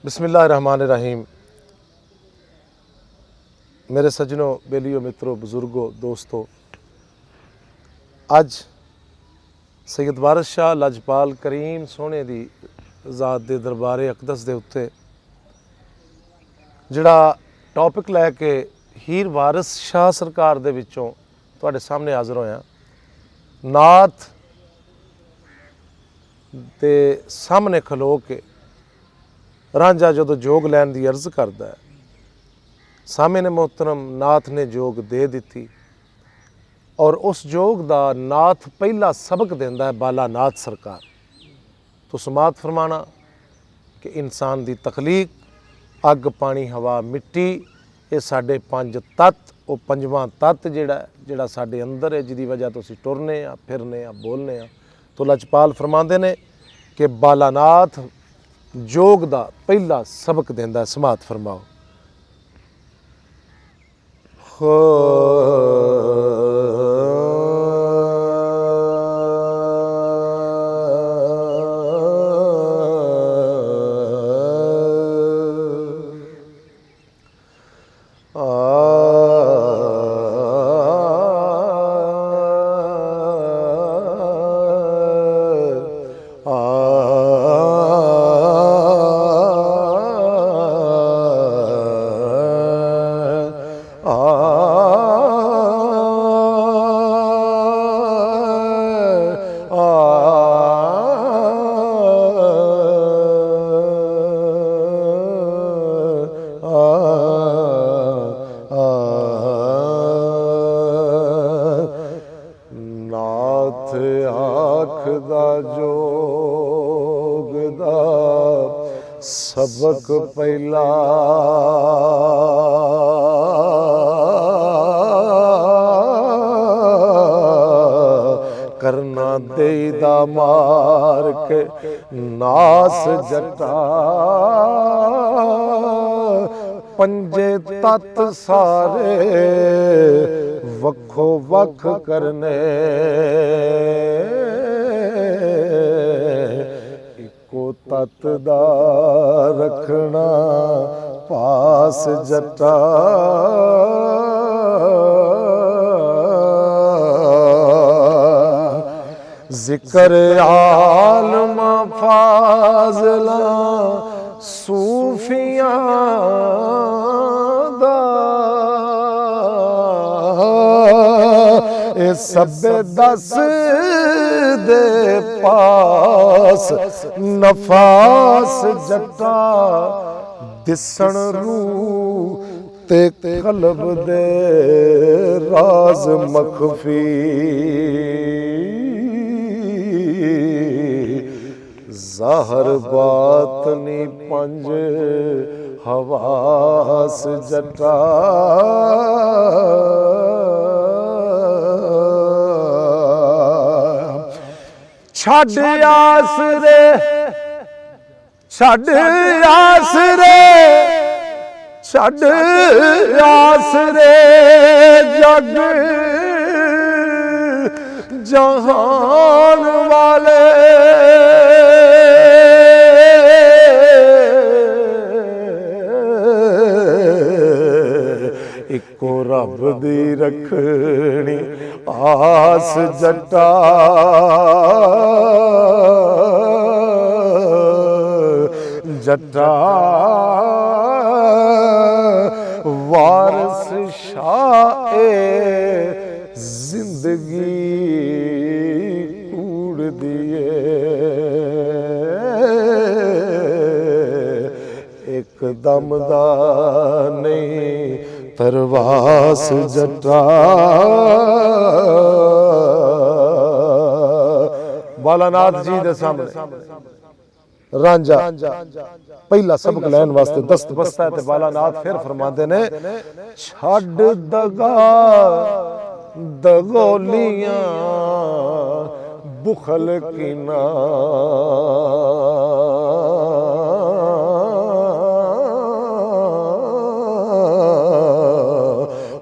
बिस्मिल्लाहिर्रहमानिर्रहीम। मेरे सज्जनों, बेलियो, मित्रों, बुजुर्गों, दोस्तों, अज सैयद वारिस शाह लजपाल करीम सोहने दी ज़ात दे दरबारे अकदस दे उत्ते जिहड़ा टॉपिक लैके हीर वारिस शाह सरकार दे विचों तुहाडे सामने हाज़र होया। नात दे सामने खलो के रांझा जदों जोग लैन की अर्ज करता है, सामने मोहतरम नाथ ने जोग दे दी और उस जोग का नाथ पहला सबक देंदा है बाला नाथ सरकार तो समात फरमाना कि इंसान की तखलीक अग पानी हवा मिट्टी ये साढ़े पंज तत्त, वो पंजवां तत्त जिहड़ा साढ़े अंदर है, जिहदी वजह तो असीं टुरने आ, फिरने आ, बोलने आ। तो लजपाल फरमाते ने कि बालानाथ जोग दा पहला सबक देंदा है। समात फरमाओ। नाथ आखदा जोग दा सबक पहला करना देदा मार के नास जटा पंजे तत्त सारे वक्खो वख करने इको तत्त दा रखना पास जटा जिक्र आलमा फाज़ला सूफियां दा ए सबे दस दे पास नफास जटा दिसण रूह ते कल्ब दे राज मखफी ज़ाहर बातनी पंज हवास जटा छड़ आसरे छड़ आसरे छड़ आसरे जग जहान वाले इको रब दी रखनी आस जटा जटा वारिस शाह जिंदगी कूड़ दिए एक दम दा नहीं तरवास जटा बालानाथ जी दे सामने रांझा पहला सबक लैन वास्ते दस्त बसता है। बालानाथ फिर फरमाते ने छड़ दगा दगोलियां बुखल कीना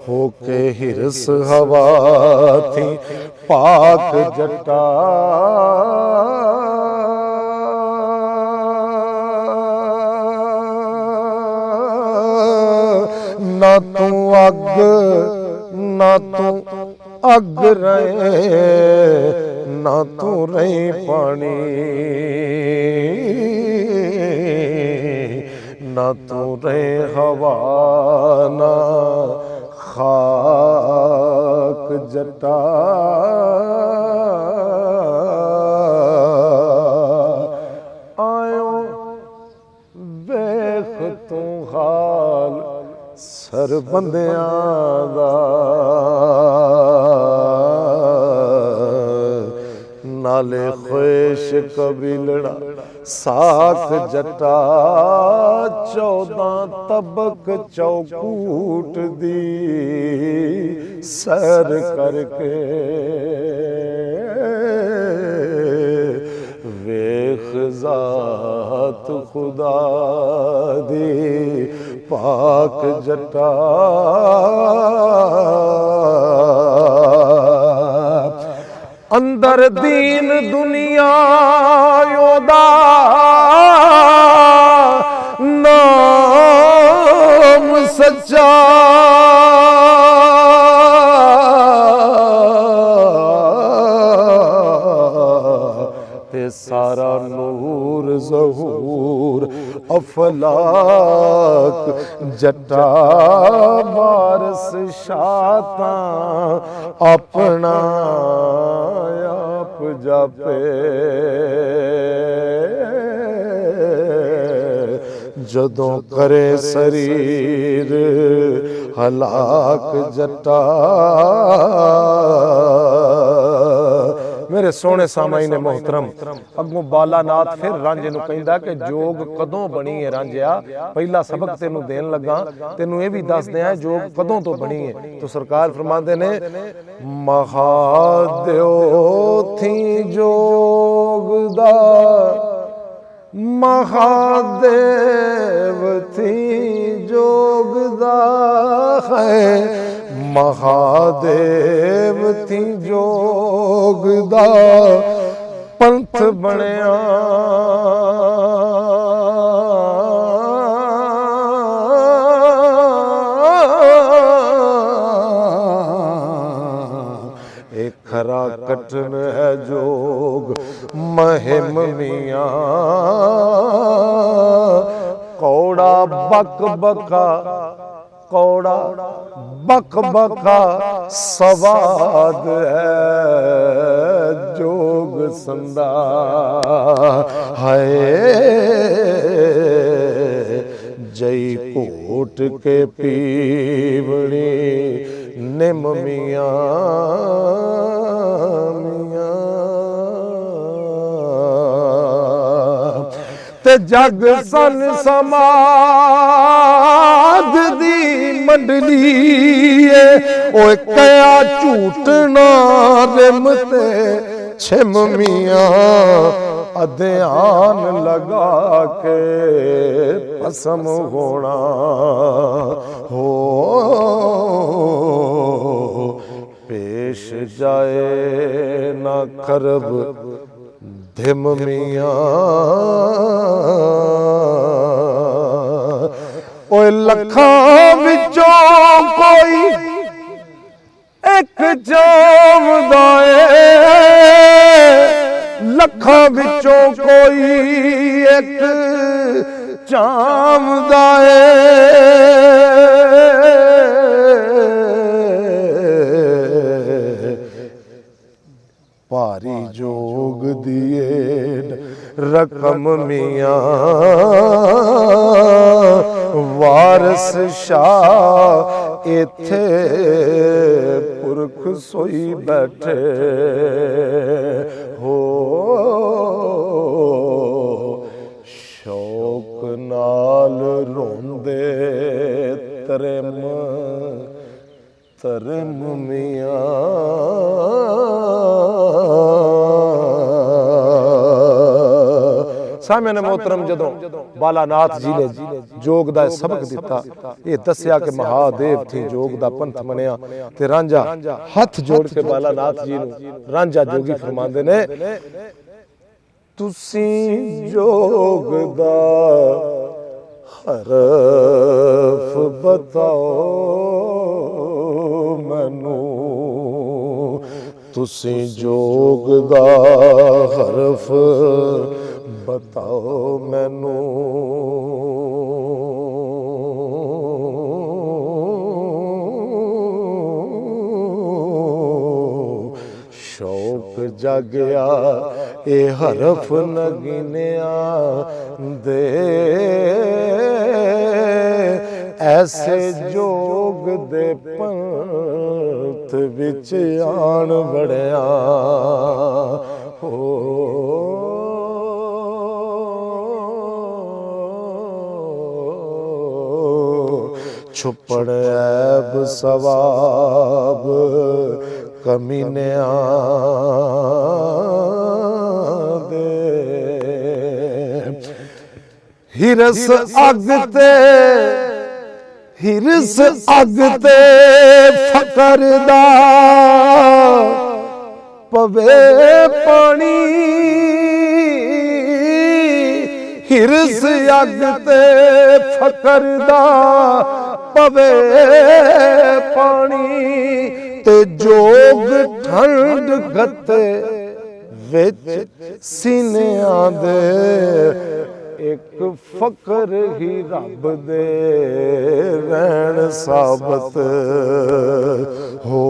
होके हिरस हवा थी पाक जटा ना तू अग ना तू अग रहे, ना तू रही पानी, ना तू रहे हवा, ना खाक जटा। आयो वेख तू हाल सर बंदियां दा, नाले ख्वेश कबीलड़ा साख जटा, 14 तबक चौकूट दी सैर करके, वेख ज़ात खुदा दी पाक जटा। अंदर दीन दुनिया योदा नाम सच्चा, ते सारा नूर ज़हूर अफलाक जटा, वारस शाता अपना आप जापे, जदों करे शरीर हलाक जटा। मेरे सोने सामाईन मोहतरम, अगों बालानाथ फिर रांझे नूं कहंदा कि जोग कदों बनी है रांझिया, पहला सबक तेनू देन लगा, तेनू ये भी दस दिया जोग कदों तो बनी है। तो सरकार फरमाते ने महादेव थी जोग दा, महादेव थी जोग दा है, महादेव थी जोग दा पंथ बनिया, एक खरा कठन है जोग महिम मियां, कौड़ा बक बका, कौड़ा बक बका सवाद है जोग संदा, हाय जई कोट के पीवड़ी निम मियां मियां, ते जग सन समाद दी मंडली, ओए कया झूठना रिम ते छिम मियां, अध्यान लगा के पसम होना हो, पेश जाए ना करब धिम मियां, ओए लखां विचों कोई एक जावदा है, लखां विचों कोई एक चावदा है, भारी जोग दिए रकम मियां, वारस शाह इथे पुरख सोई बैठे हो, शौक नाल रोंदे तरम तरम मियां, सामने मोहतरम जदों बालानाथ जी ने जोग दा सबक दिता, ये दसिया कि महादेव थी जोग दा पंथ मनिया, ते रांझा हथ जोड़ के बालानाथ जी नूं रांझा जोगी फरमांदे ने, तुसी जोग दा हरफ बताओ मैनू, तुसी जोग दा हरफ बताओ मैनू। शौक जागया ए हरफ न गिनिया दे, ऐसे जोग दे पंथ विच आन बड़िया हो। छुपड़ ऐब सवाब कमीनिया दे, हिरस अग ते हिरस अग ते फकर दा पवे पानी, हिरस अग ते फकर दा पवे पानी, ते जोग ठंड गते विच सीनियां दे, एक फकर ही रब दे रहन साबत हो।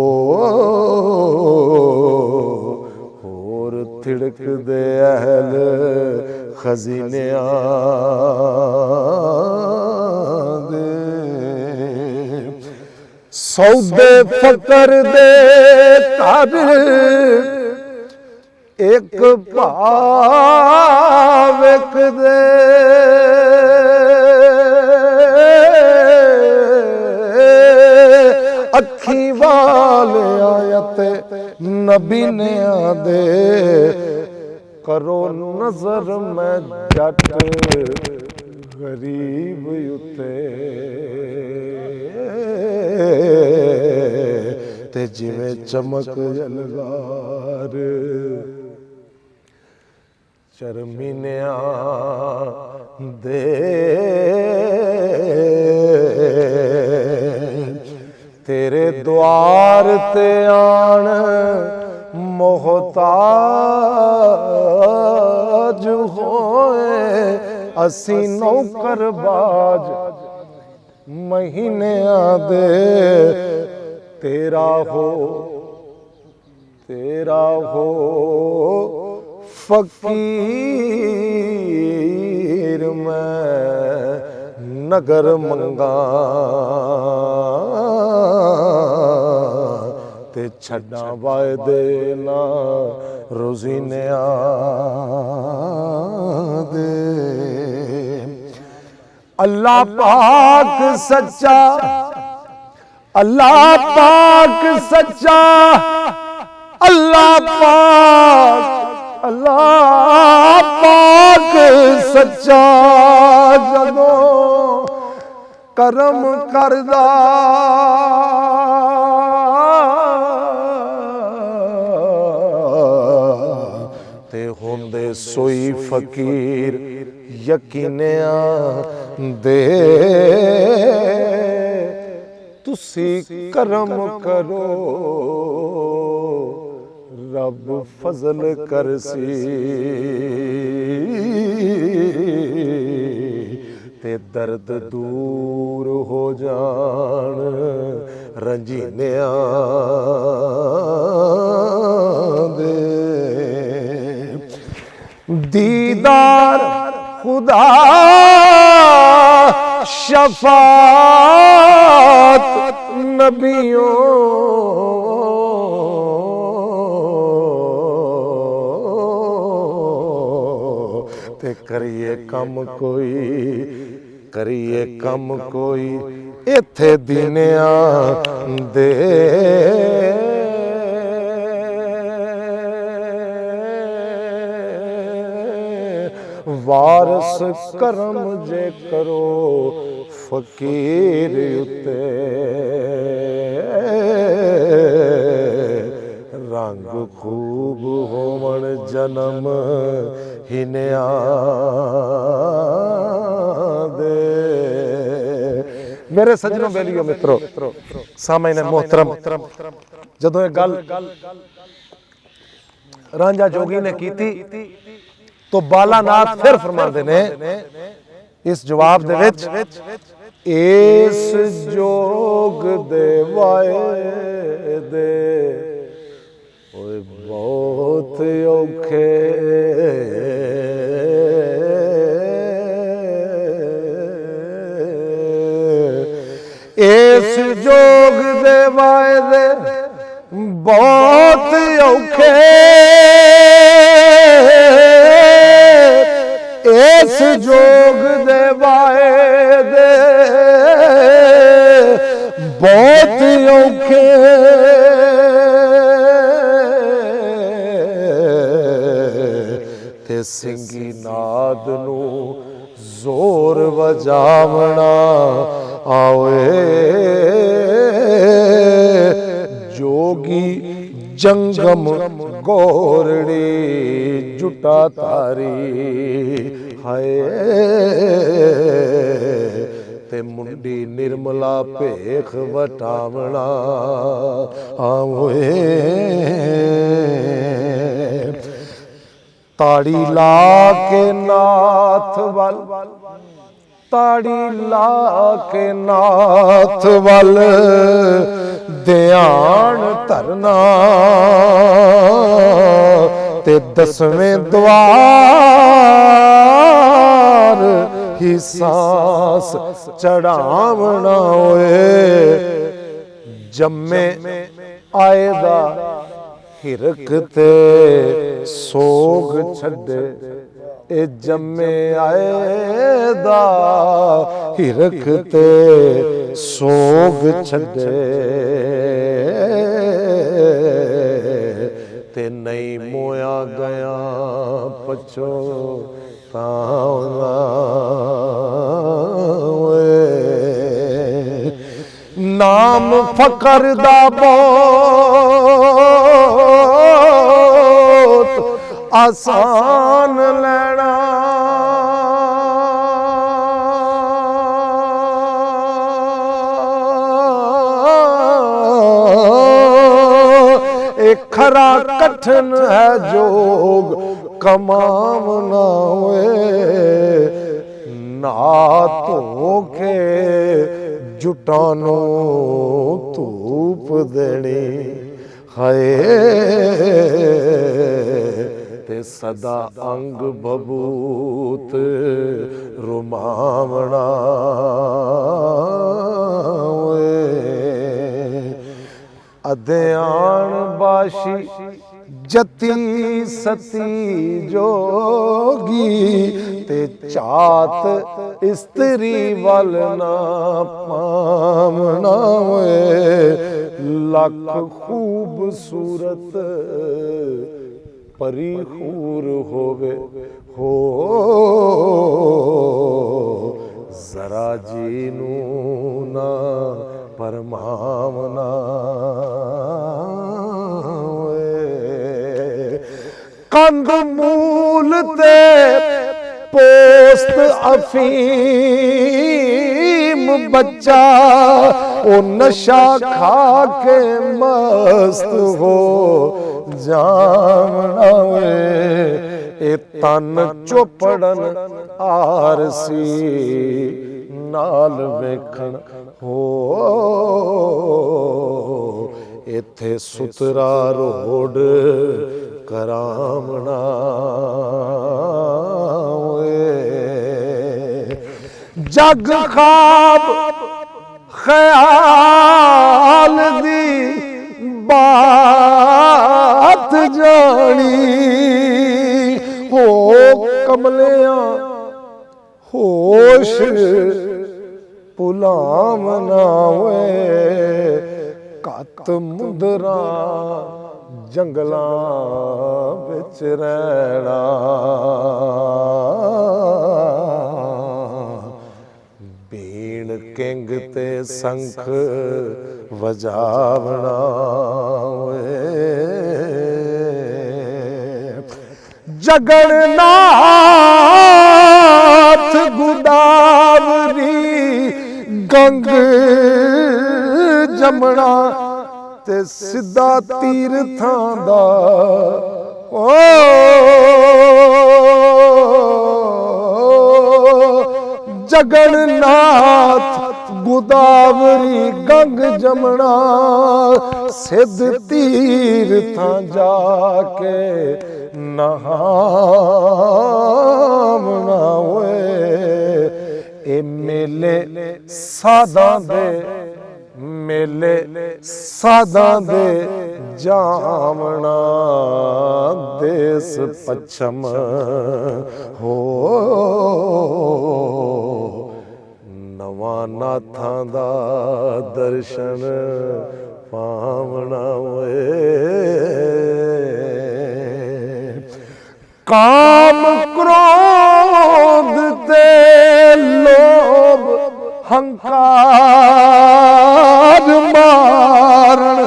होर थिड़क दे अहल खजीनियां दे, सौदे फकर दे घर एक भाविक दे, अखी वाले आयते नबीनिया दे, करो नजर मैं जट गरीब उते, ते जिवें चमक जलगार चरमीनिया दे, तेरे द्वार ते आन मोहताज होए, असी नौकर बाज महीनिया दे, तेरा हो फकीर मैं नगर मंगा, ते छड्डा वायदे ना रोज़ीनिया दे। अल्लाह पाक सच्चा, अल्लाह पाक सच्चा, अल्लाह पाक सच्चा, जदों करम करदा ते होंदे सोई फकीर यकीनिया दे, तुसी करम करो रब फजल करसी, ते दर्द दूर हो जान रंजीनिया दे। दीदार खुदा शफात नबियों, ते करिए कम कोई इत्थे दीनिया दे, वारस करम जे करो फकीर उते, रंग खूब होवन जन्म हिनिया दे। मेरे सज्जनों बेलियो मित्रों सामने मोहतरम जदों ये गल रांझा जोगी ने की थी तो बालानाथ फिर फरमाते ने इस जवाब दे विच इस जोग दे वायदे ओए बहुत औखे इस जोग दे वायदे बहुत औखे इस जोग दे वायदे बहुत औखे ते सिंगी नाद नू जोर वजावना आवे जोगी जंगम गोरड़ी जुटा तारी हाय ते मुंडी निर्मला भेख वटावना आवे ताड़ी ला के नाथ वल ताड़ी ला के नाथ वल ध्यान धरना ते दसवें द्वार ही सांस चढ़ावना होए जम्मे आएदा हिरक ते सोग छड़े ए जम्मे आएदा हिरक ते सोग छड़े ते नहीं मोया गया पछोतावना नाम फकर दा बहुत आसान लेना एक खरा कठिन है जोग कमावना हुए ना तो के जुटानो धूप देनी हाय ते सदा अंग बबूत रुमावना अध्यान बाशी जती सती जोगी ते चात स्त्री वल ना पावना लख खूबसूरत परी खूर होवे हो जरा जीनू ना परमावना कंद मूल ते पोस्त अफीम बच्चा ओ नशा खा के मस्त हो जावना ए तन चोपड़न आरसी नाल वेखण हो इथे सुतरा रोड करावना जग खाब ख्याल दी बात जानी हो कमलियां होश भुलावना कत मुंदरा जंगलां विच रहना बीण किंग ते संख वजावना जगन्नाथ गुदावरी गंग जमना ते सिद्धा तीर्थां दा ओ जगन्नाथ गोदावरी गंग जमना सिद्ध तीर्थां जाके नहावना होए ए मेले साधां दे मेले साधां दे जामना देस पच्छम हो नवां नाथां दा दर्शन पावना होए काम क्रोध ते लोभ हंकार मारण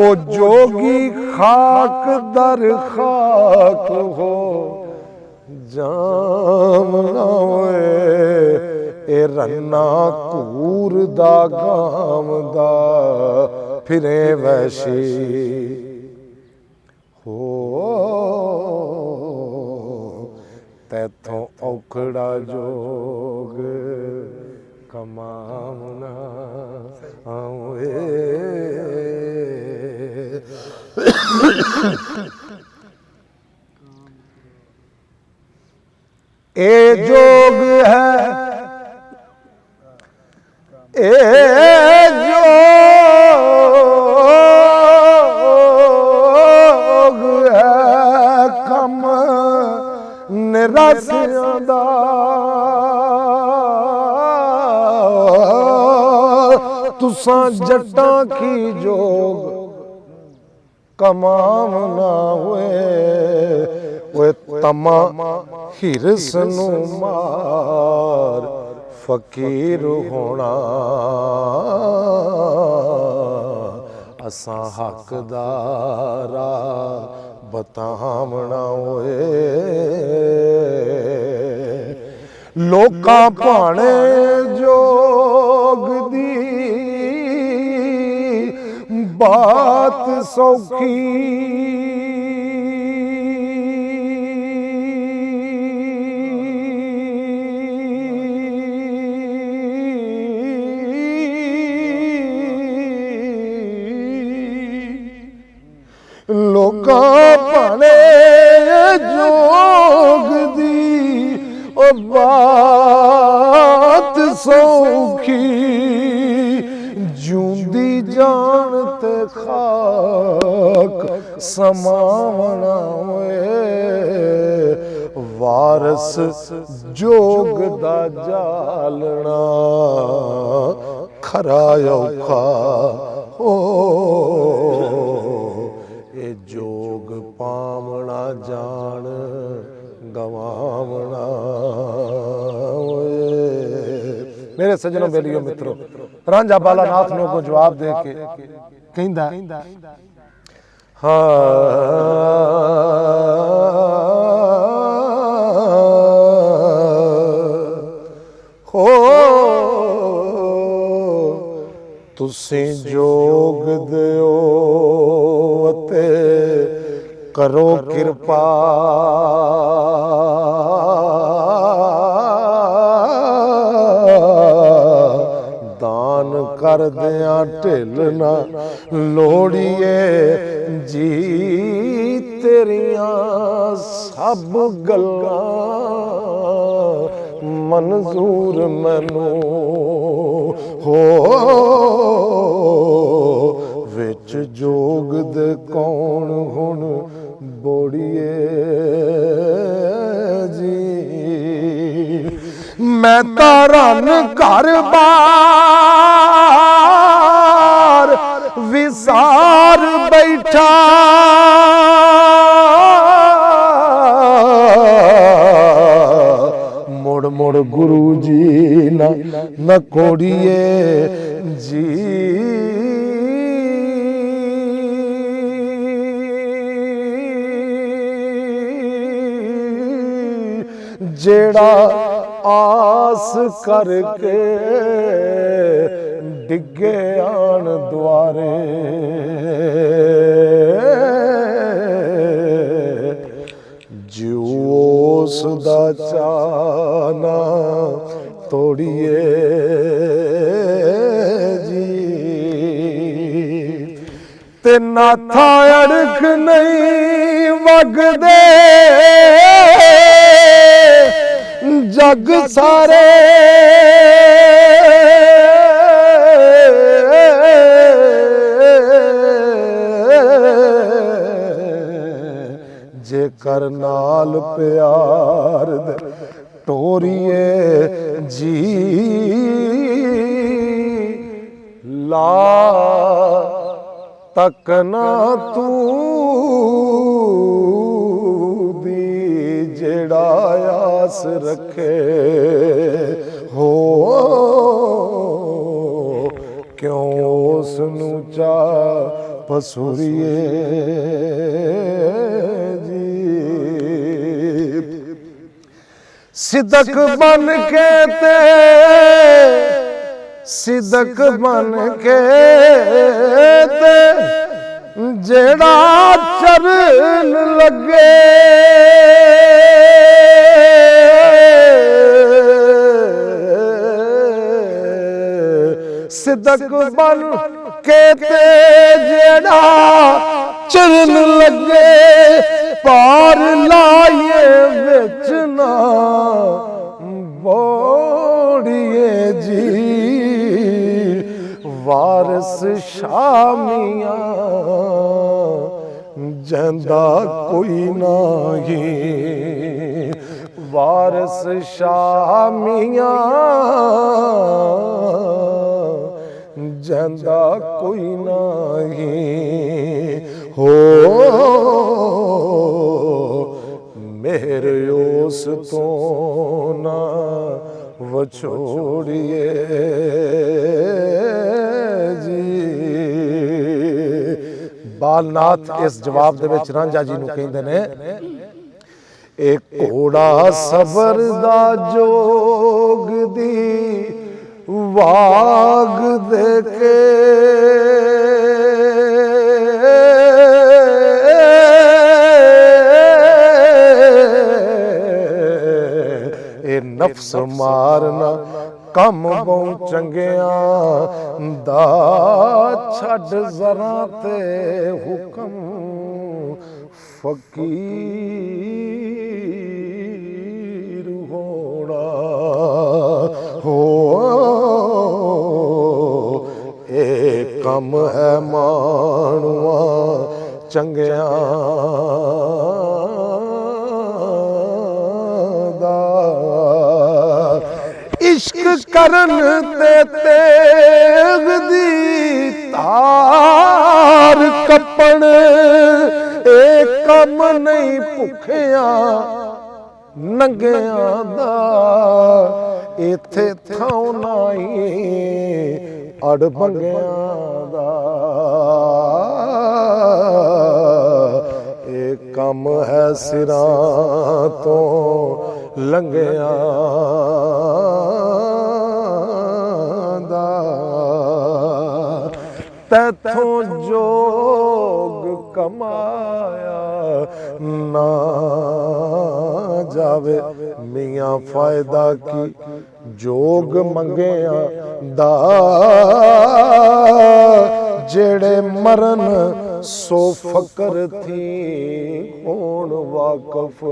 ओ जोगी खाक दर खाक हो जामना होए ए रन्ना कूर दा गाम दा फिरे वैशी हो तैथों औखड़ा जोग कमावना आवे ए जोग है ए जोग है कम निरासियां दा तुसां जट्टां की जोग कमावना होए ओए तमा हिरस नू मार फकीर होना असां हकदारा बतावना होए लोकां भाणे जोग दी बात सौखी लोकां भाणे जोग दी ओ बात सौखी जूंदी जान ते खाक समावना होए वारस जोग दा जालना खरा औखा हो ए जोग पावना जान गवावना होए मेरे सज्जनों बेलियो मित्रों रांझा बाला नाथ नो को जवाब दे के कहंदा हाँ हो तुसीं जोग दिओ ते करो किरपा दान कर दियां ढिल ना लोड़िए जी तेरियां सब गल्लां मंजूर मैनू हो विच जोग दे कौन हुण बोड़िए जी मैं तारन घर बार विसार बैठा मुड़ मुड़ गुरु जी न कोड़िए जी जेड़ा आस करके डिगे आन द्वारे जोस दा चाना तोड़िए जी ते नाथा अड़क नहीं वगदे जग सारे जेकर नाल प्यार दे टोरिए जी ला तकना तू दी जेड़ा आस रखे हो क्यों उसनू चा पसूरिए सिदक बन के ते सिदक बन के ते जेड़ा चरण लगे सिदक बन के ते जेड़ा चरण लगे पार लाए विच ना बोड़िए जी वारस शामिया जंदा कोई नहीं वारस शामिया जंदा कोई नहीं हो मेरे उस तो ना वछोड़िए जी। बालनाथ इस जवाब दे विच रांझा जी नूं कहंदे ने एक घोड़ा सबर दा जोग दी वाग देके नफ्स मारना कम बहु चंगिया दा छड़ जरा ते हुक्म फकीर होना हो ए कम है मानुआ चंगिया इश्क करन ते तेग दी तार कपन ए कम नहीं भुखिया नंगिया दा इथे थां नाई अड़ बंगिया दा ए कम है सिरां तो लंघिया तैथों जोग कमाया ना जावे मियाँ फायदा की जोग मंगिया दा जेड़े मरन सो फकर थी होण वाकफ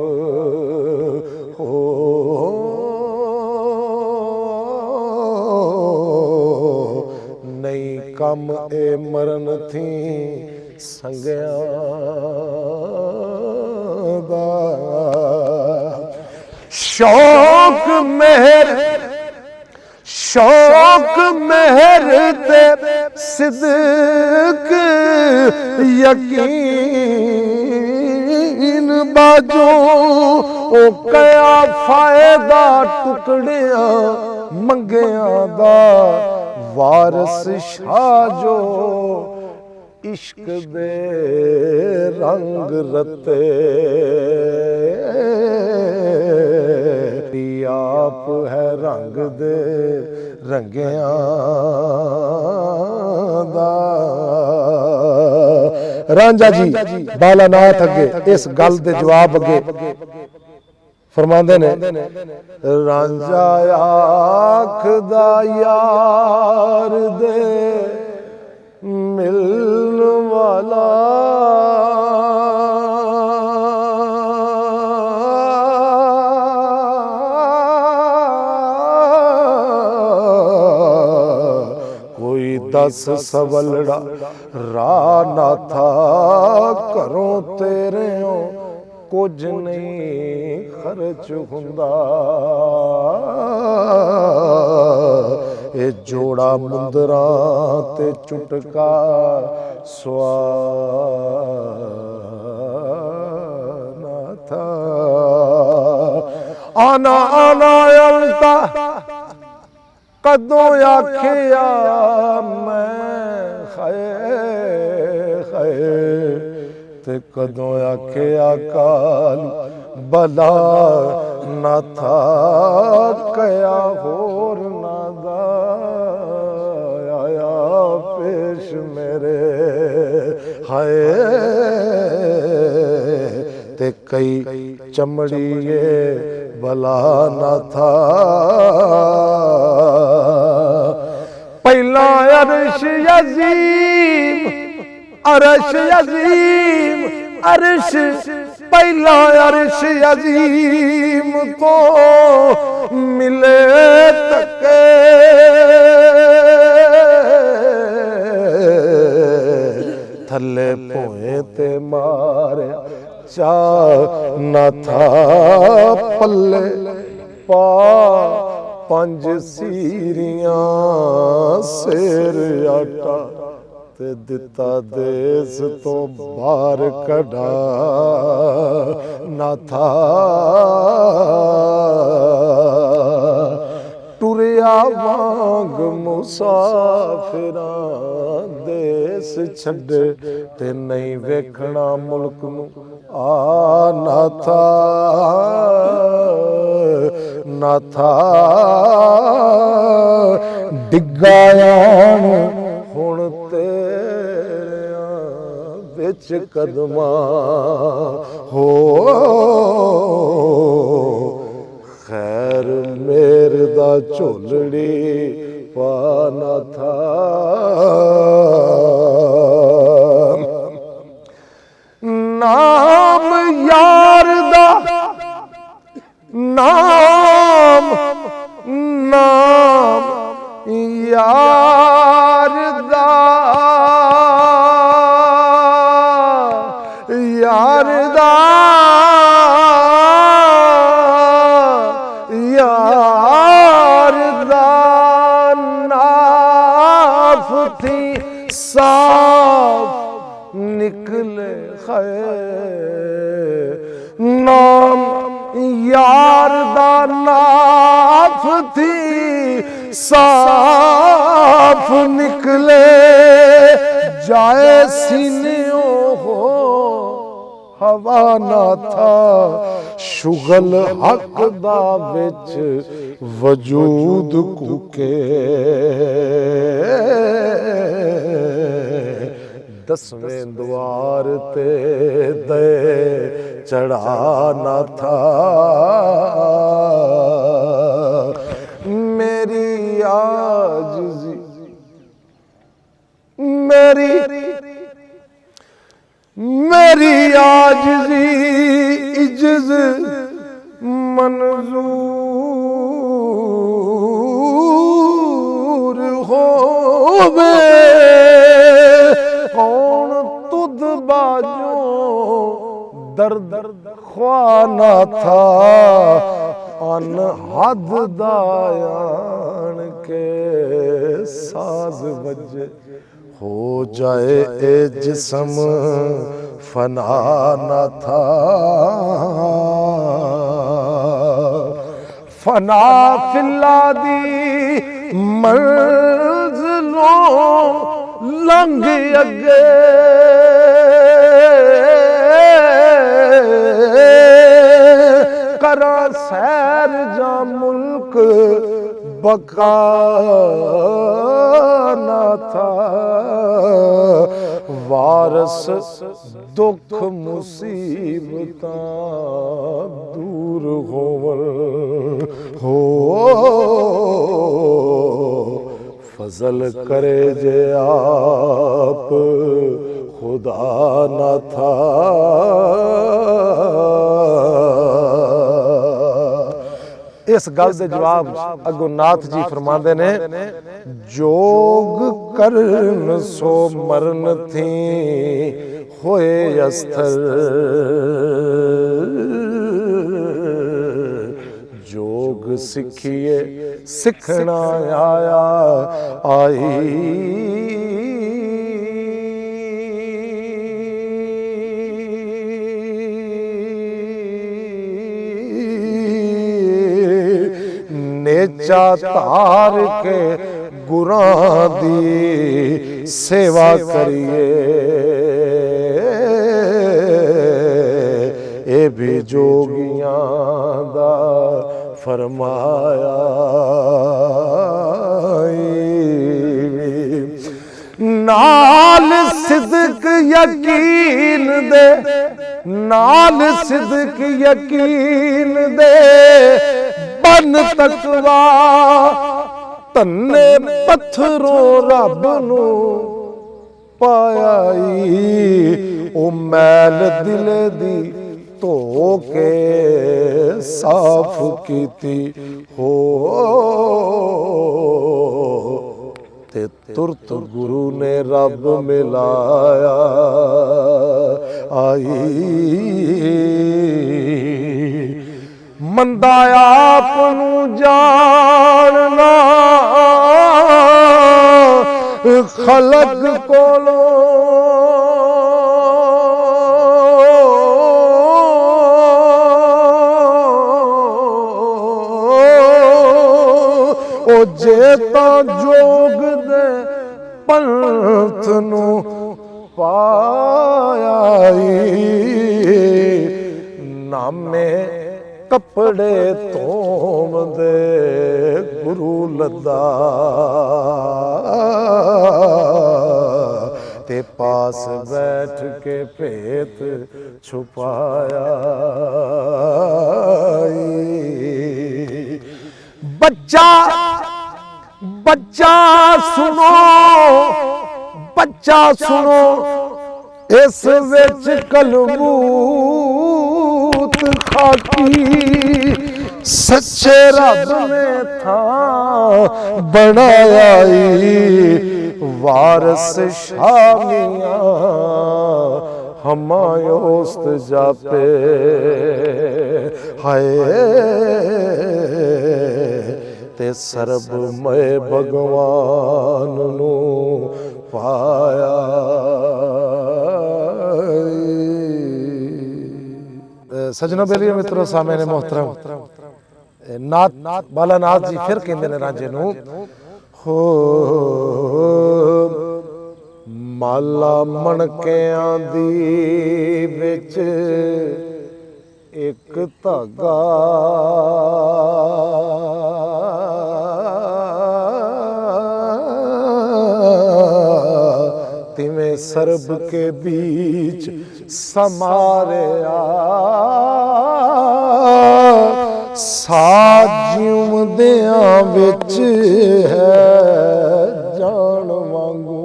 हो नहीं कम ए मरन थी संगिया दा शौक मेहर ते सिद्क यकीन बाजो ओ कया फायदा टुकड़िया मंगिया दा वारस शाह जो इश्क दे रंग रते आप है रंग दे रंगिया दा। रांझा जी बालानाथ अगे इस गल दे जवाब अगे फरमांदे ने, रांझा आखदा यार दे मिलन वाला कोई दस सवलड़ा राह ना था घरों तेरे कुछ नहीं खर्च हुंदा। ये जोड़ा मुंदरा ते चुटका स्वाना था। आना आना अलता कदों आखिया मैं खाए खाए ते कदों आखिया काल भला ना था कया होर नादा आया पेश मेरे हाय ते कई चमड़िए भला ना था। पहला अरश अजीम अरश अजीम अरश पहला अरश अजीम को मिले तके थले पोए ते मारे चा न था पल्ले पा पंज सीरियां सिर आटा ते दिता देस तो बाहर कढ़ा ना था। टुरिया वांग मुसाफिरां देस छड़े ते नहीं वेखना मुल्क नूं ना था ना था। डिगाया हुण तेरियां विच कदमां हो खैर मेरे दा झोलड़ी पाना था। नाम यार दा नाम नाम यार दा यार दा यार दा नाफ थी साफ निकले खैर। नाम यार दा नाफ थी साफ निकले जाए सीने हो हवा ना था। शुगल हक दा विच वजूद कुके दसवें द्वार ते दे चढ़ाना था। मेरी आजिज़ी मेरी आजिज़ी इज्ज़ मंजूर होवे कौन तुद बाजो दर्द ख्वाना था। अनहद दायान के साज बजे हो जाए ए जिस्म फना ना था। फना फिल्ला दी मंज़िलों ਲੰਘ ਅੱਗੇ ਕਰਾਂ ਸੈਰ ਜਾਂ ਮੁਲਕ ਬਕਾ ਨਾ ਥਾ ਵਾਰਸ ਦੁੱਖ ਮੁਸੀਬਤਾਂ ਦੂਰ ਹੋਵਨ ਹੋ फजल करे जे आप खुदा न था। इस गल दे जवाब अगो नाथ जी फरमाते ने जोग करन सो मरन थी होए अस्तर जोग सिखिए सिखना आया आई नेचा तार के गुरां दी सेवा करिए ए भी जोगियां दा फरमाया नाल सिद्क यकीन दे नाल सिद्क यकीन दे बन तकवा तन्ने पत्थरों रब नू पाया ओ मैल दिले दी धो के साफ कीती हो ते तुरत गुरु ने रब मिलाया आई मंदा आप नू जानना खलक कोलों जेता जोग दे पंथ नू पाया नामे कपड़े धोम दे गुरु लदा ते पास बैठ के भेत छुपाया बच्चा बच्चा सुनो बच्चा सुनो इस विच कलबूत खाकी सच्चे रब ने था बनाया वारस शामिया हमायोस्त जापे हाय ते सरब मैं भगवान नू पाया सजना बेली मित्रों सामने मोहतरम नाथ बाला नाथ जी फिर कहते ने रांझे नू हो माला मणकियां दी विच एक धागा तिवें सरब के बीच समारिया साजिउंदियां विच है जान वांगू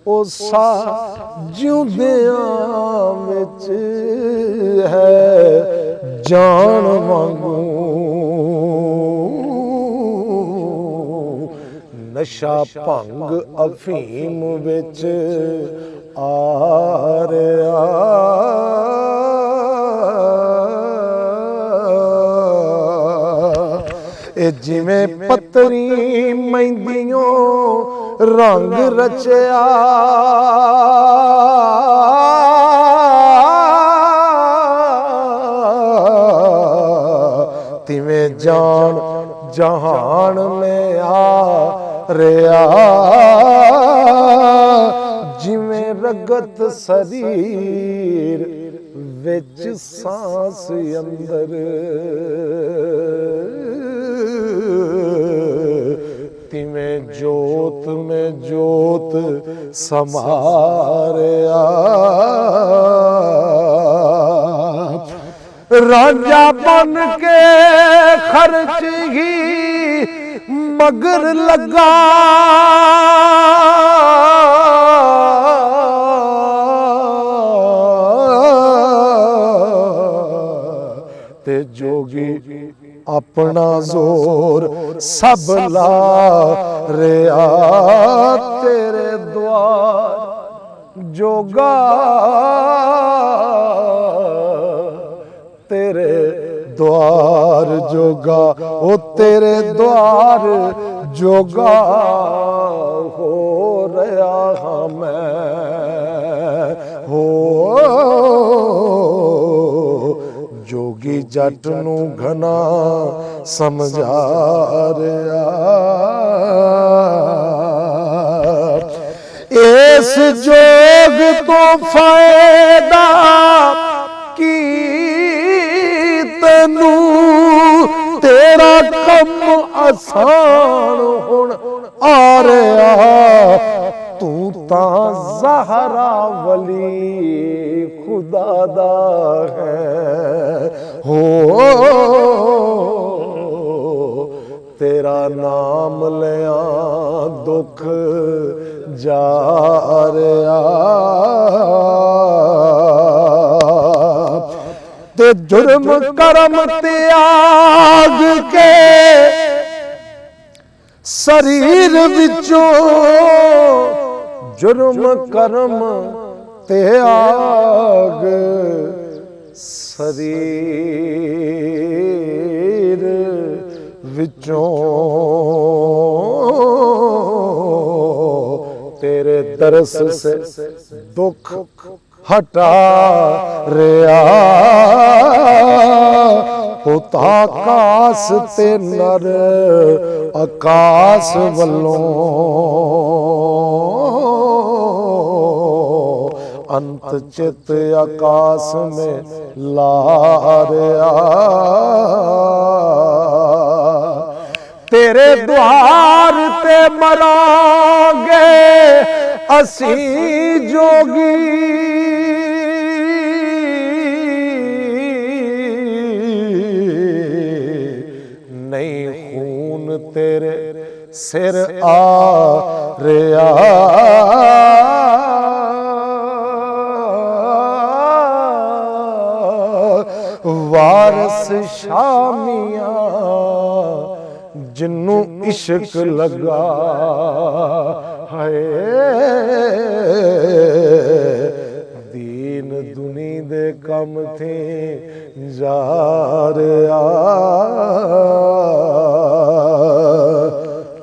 ओ सा जिउंदियां विच है जान वांगू नशा भंग अफीम विच आ रहा ए जिवें पतरी मेहंदियों रंग रचिया तिवें जान जहान में आ रहा ਰਗਤ ਸਰੀਰ ਵਿੱਚ ਸਾਂਸ ਅੰਦਰ ਤਿਵੇਂ ਜੋਤ ਮੈਂ ਜੋਤ ਸਮਾਰਿਆ ਰਾਂਝਾ ਬਨ ਕੇ ਖਰਚ ਹੀ ਮਗਰ ਲੱਗਾ ਤੇ ਜੋਗੀ ਆਪਣਾ ਜ਼ੋਰ ਸਭ ਲਾ ਰਿਹਾ ਤੇਰੇ ਦੁਆਰ ਜੋਗਾ ਤੇਰੇ द्वार जोगा ओ तेरे द्वार जोगा हो रहा हाँ मैं हो जोगी जट नू घना समझा रहा इस जोग तो फायदा की तैनू तेरा कम आसान हुण आ रहा तू तां ज़हरा वली खुदा दा है हो तेरा नाम लिया दुख जा रहा ते जुर्म करम त्याग के शरीर विचों जुर्म करम त्याग शरीर विचों तेरे दरस से दुख हटा रहा पुत आकाश ते नर आकाश वल्लों अंत चित आकाश में ला रहा तेरे द्वार ते मरांगे असी जोगी नहीं खून तेरे सिर आ रहा वारस शामिया जिन्नू इश्क लगा है दीन दुनी दे कम थे जा रहा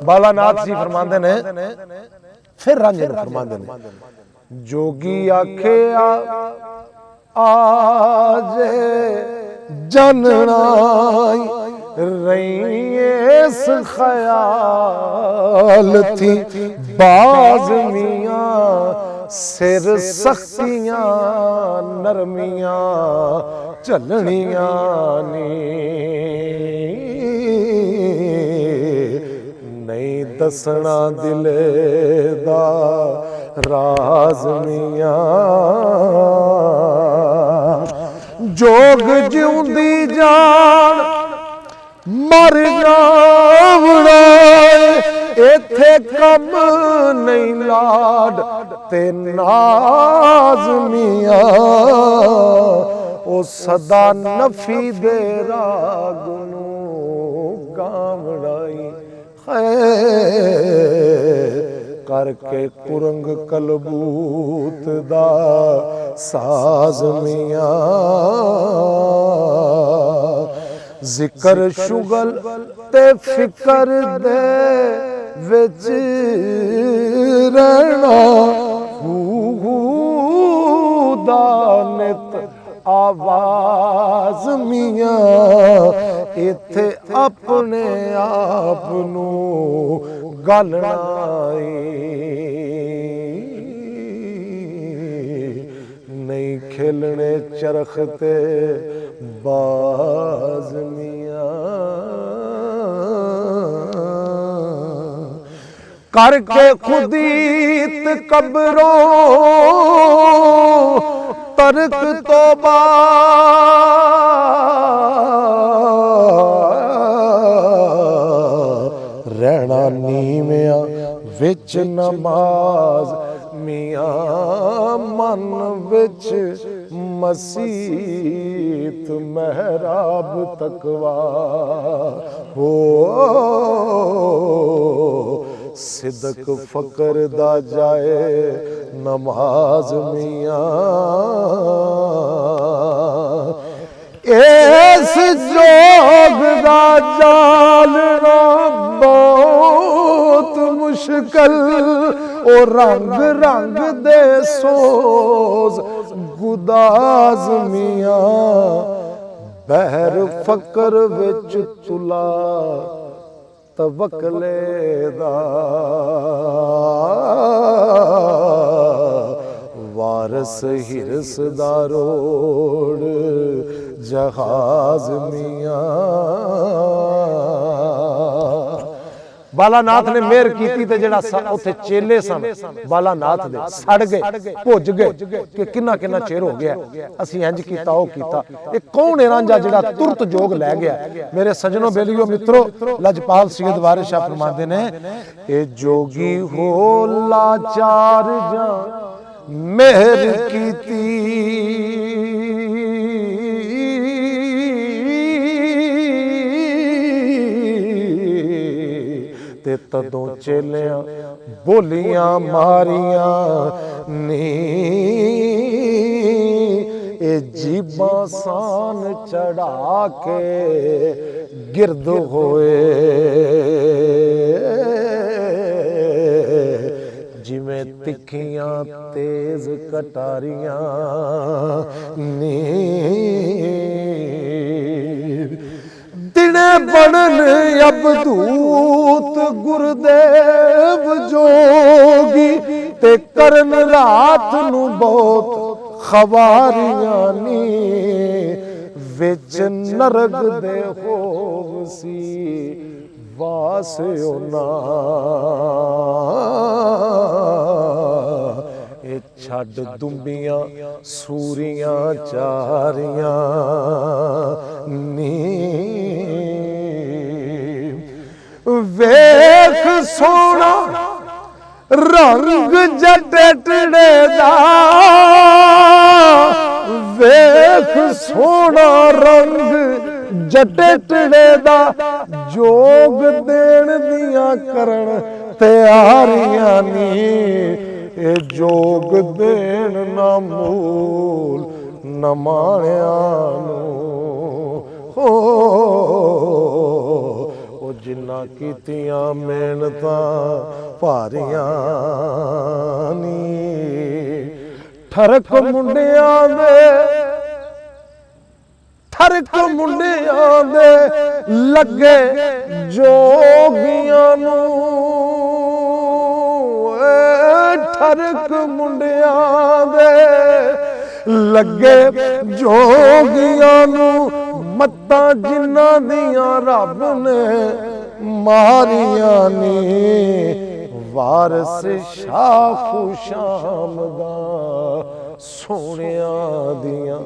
बालानाथ जी फरमांदे ने फिर रांझे नूं फरमांदे ने जोगी आखे आजे जननाई रईस ख्याल थी बाज मियां सिर सख्तियां नरमियां चलनियां नहीं दसना दिले दा राज मियां जोग जिउंदी जान मर जावड़ा इथे कम नहीं लाड ते नाज मियां ओ सदा नफी दे राग नूं गावड़ाई है करके कुरंग कलबूत दा साज मियां जिक्र शुगल ते फिकर दे विच रहना दा नित आवाज मियां इथे अपने आप नूं गल नाई खेलने चरख ते बाज मियां करके खुदीत कब्रों तरक तौबा रहना नीमिया विच नमाज मियां मन विच मसीत महराब तकवा हो सिदक फकर दा जाए नमाज मियां इस जोग दा जानना बहुत मुश्किल ओ रंग रंग दे सोज गुदाज मियां बहर फकर विच तुला तवक्ले दा वारस हिरस दा रोड़ जहाज मियां बालानाथ ने मेहर कीती ते जेड़ा उत्थे चेले सन बालानाथ दे सड़ गए भुज गए कि किन्ना किन्ना चेर हो गया असीं इंज कीता ओ कीता ये कौन है रांझा जेड़ा तुरत जोग लै गया मेरे सजनों बेलियो मित्रों लजपाल सैयद वारिस शाह फरमाते ने ए जोगी हो लाचार जा मेहर कीती ते तदों चेलियां बोलियां मारियां नी ए जीबा सान चढ़ा के गिरद होए जिमें तिखियां तेज कटारियां नी दिने बनन अबदूत गुरदेव जोगी ते करन रात नू बहुत खवारियां नी विच नरग दे होवसी वास ओना ए छड़ दुंबियां सूरियां चारियां नी वेख सोना रंग जटड़े दा वेख सोना रंग जटड़े दा जोग देण दियां करन तैयारियां नी ए जोग देण ना मूल न माणियां नूं हो जिन्ना कीतियां मेहनतां भारियां नी ठरक मुंडियां दे लगे जोगियां नूं ठरक मुंडियां दे लगे जोगियां नूं मत्तां जिन्हां दियां रब ने मारियां नी वारस शाह खुशाम दा सोहणियां दियां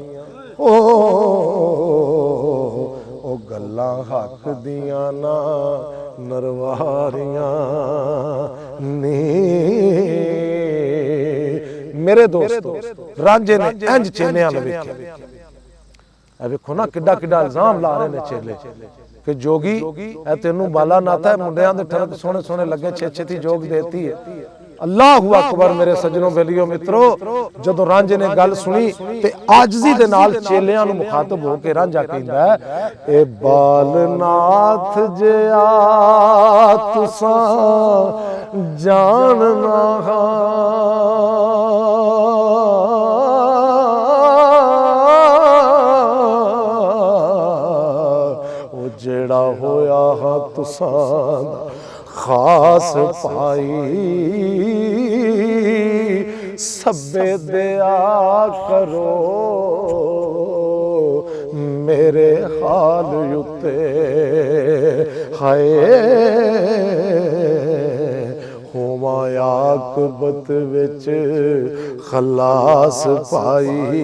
ओ गल्लां हक दियां ना नरवारियां नी मेरे दोस्तों रांझे ने इंज चेलियां नूं वेखिया वेखो ना किड्डा किड्डा इल्जाम ला रहे ने चेले कि जोगी ए तेनू बालानाथ है मुंडियां दे ठरक सोहणे सोहणे लगे छेती जोग देती है अल्लाहु अकबर मेरे सजनों बेलियो मित्रों जदों रांझे ने गल सुनी ते आजजी दे नाल चेलियां नूं मुखातब हो के रांझा कहंदा है ए बालनाथ जिया तुसां जानना जेड़ा होया हा तुसां खास पाई सब्बे दिया करो मेरे हाल उत्ते हाय होवा आकबत विच खलास पाई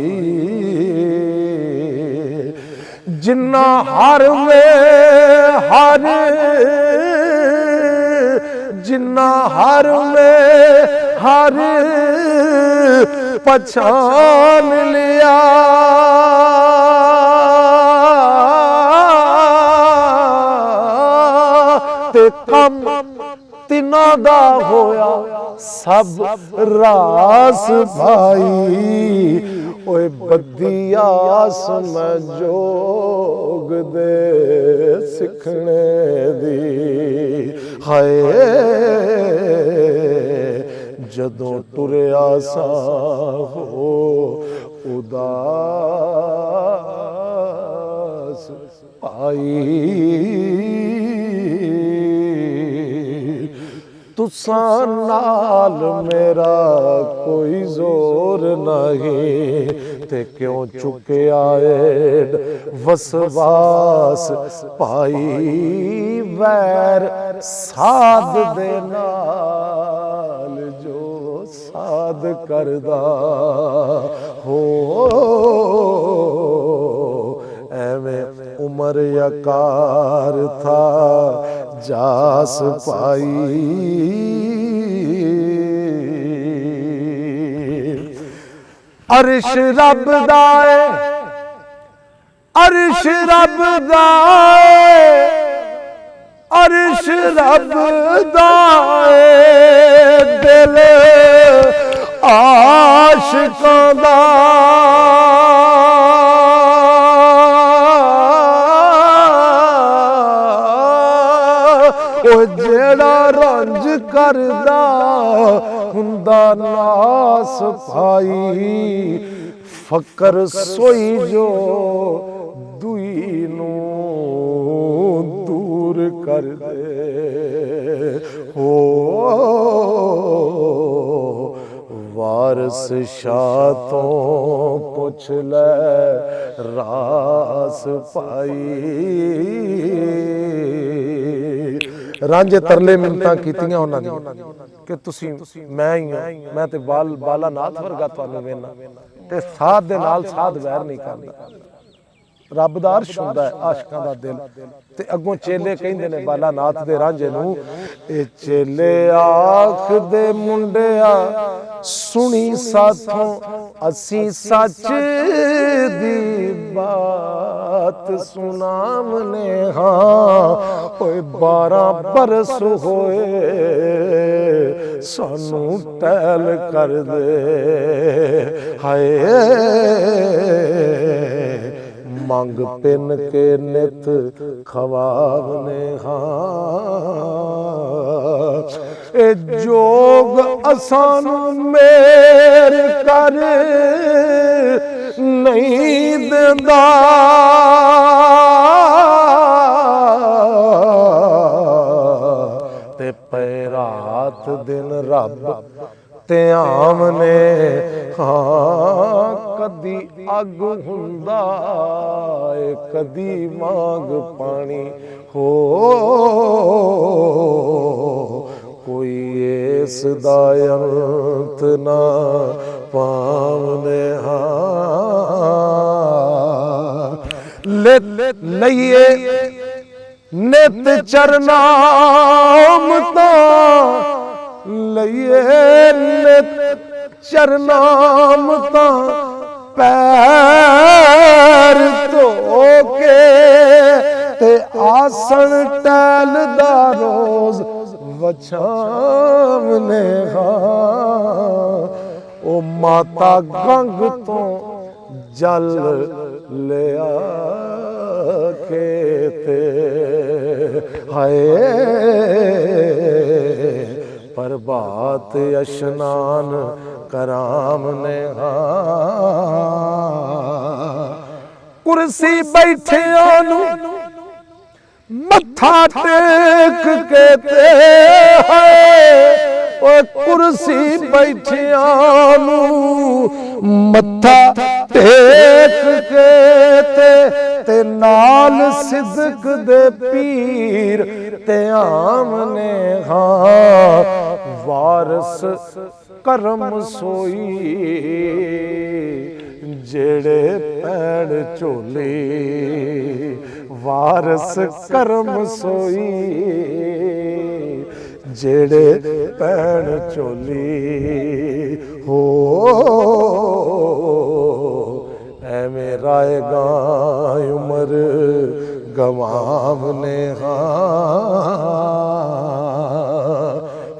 जिन्ना हर में हर जिन्ना हर में हर पहचान लिया ते कम तिना दा होया सब रास भाई ओए बदियास मैं जोग दे सिखने दी हाय जदों टुरिया सा हो उदास पाई तुसा नाल मेरा कोई जोर नहीं ते क्यों चुके आए वसवास पाई वैर साध दे नाल जो साध करदा हो एवें उमर यकार था जास पाई अर्श रब दाए अर्श रब दाए अर्श रब दाए दिल आशिकां दा जेड़ा रंज करदा हुंदा नास पाई फकर सोई जो दुई नू दूर कर दे हो वारस शाह तो पुछ ले रास पाई रांझे तरले मिन्नतां कीतियां उन्हां दी कि तुसीं मैं ही हां मैं ते बाला नाथ वर्गा तुहानूं वेना ते साध दे नाल साध वैर नहीं करदा रब दा अर्श हुंदा है आशिकां दा दिल ते अगों चेले कहिंदे ने बाला नाथ दे रांझे नूं ए चेले आख दे मुंडिया सुनी साथों असी सच दी बात सुनावने हाँ ओए 12 बरस होए सानू टहल कर दे हाय मंग पिन के नित खवावने हाँ ए जोग असानू मेर कर नहीं देंदा ते पे रात दिन रब ते आमने हाँ कदी अग हुंदा ए कदी मांग पानी हो कोई इस दा अंत ना पावने हाँ ले लइए नित चरनामता लइए नित चरनामता पैर धो के ते आसन टहलदा रोज वछावने हाँ ओ माता गंग तो जल ले आके ते हाय प्रभात अशनान करामने कुर्सी बैठे आनू मत्था टेक के ते ਓਏ ਕੁਰਸੀ ਬੈਠਿਆਂ ਨੂੰ ਮੱਥਾ ਟੇਕ ਕੇ ਤੇ ਨਾਲ ਸਿਦਕ ਦੇ ਪੀਰ ਤੇ ਆਮਨੇ ਹਾਂ ਵਾਰਸ ਕਰਮ ਸੋਈ ਜਿਹੜੇ ਪੈਣ ਝੋਲੇ ਵਾਰਸ ਕਰਮ ਸੋਈ ਜਿਹੜੇ ਪੈਣ ਝੋਲੀ ਹੋ ਐਵੇਂ ਰਾਏਗਾ ਉਮਰ ਗਵਾਵਨੇ ਹਾਂ।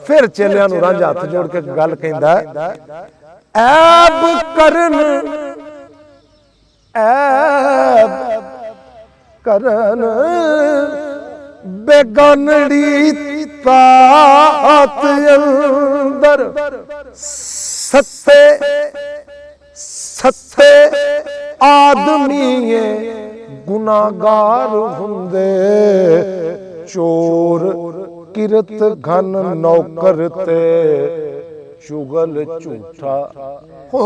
ਫਿਰ ਚੇਲਿਆਂ ਨੂੰ ਰਾਂਝਾ ਹੱਥ ਜੋੜ ਕੇ ਗੱਲ ਕਹਿੰਦਾ ਐਬ ਕਰਨ ਬੇਗਾਨੜੀ ਤਾਤ ਅੰਦਰ ਸੱਤੇ ਆਦਮੀ ਗੁਨਾਹਗਾਰ ਹੁੰਦੇ ਚੋਰ ਕਿਰਤ ਘਨ ਨੌਕਰ ਤੇ ਚੁਗਲ ਝੂਠਾ ਹੋ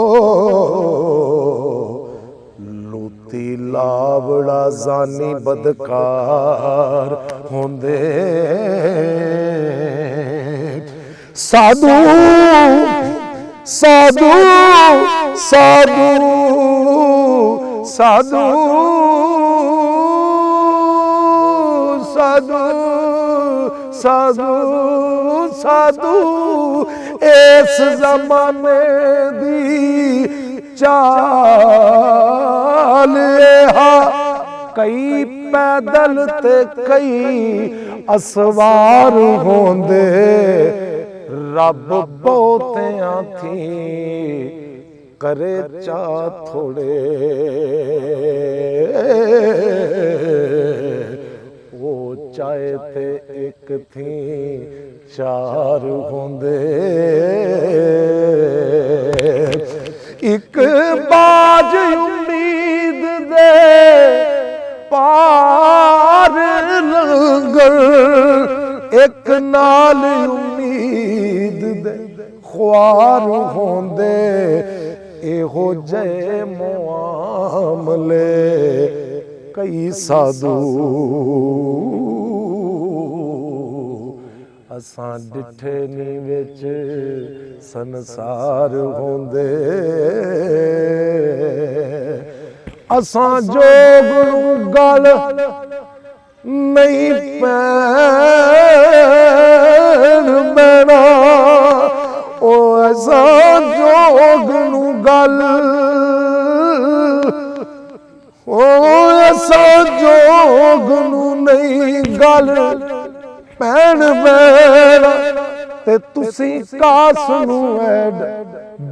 ਲੂਤੀ ਲਾਵੜਾ ਜ਼ਾਨੀ ਬਦਕਾਰ ਹੁੰਦੇ ਸਾਧੂ ਸਾਧੂ ਸਾਧੂ ਸਾਧੂ ਸਾਧੂ ਸਾਧੂ ਸਾਧੂ ਇਸ ਜ਼ਮਾਨੇ ਦੀ ਚਾਲ ਕਈ ਪੈਦਲ ਤੇ ਕਈ ਅਸਵਾਰ ਹੁੰਦੇ ਰੱਬ ਬਹੁਤਿਆਂ ਥੀ करे चा थोड़े वो चाहे ते एक थी चार होंदे एक बाज उम्मीद दे पार लंगर एक नाल उम्मीद दे ख्वार होंदे एहो जय मुआमले कई साधु असां डिठे नी विच संसार होंदे असां जोग नूं गल नहीं पैण बैणा ओ असां जोग नूं गल ओ असां जोग नूं नहीं गल पैण बैणा ते तुसी कास नूं ऐड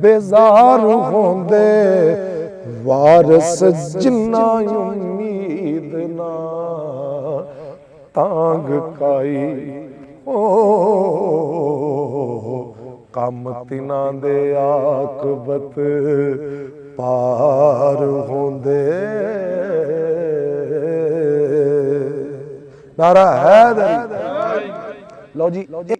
बेजार होंदे वारस जिन्ना उम्मीद ना तांग काई ओ कम तिना दे आकबत पार होंदे। नारा हैदरी। लो जी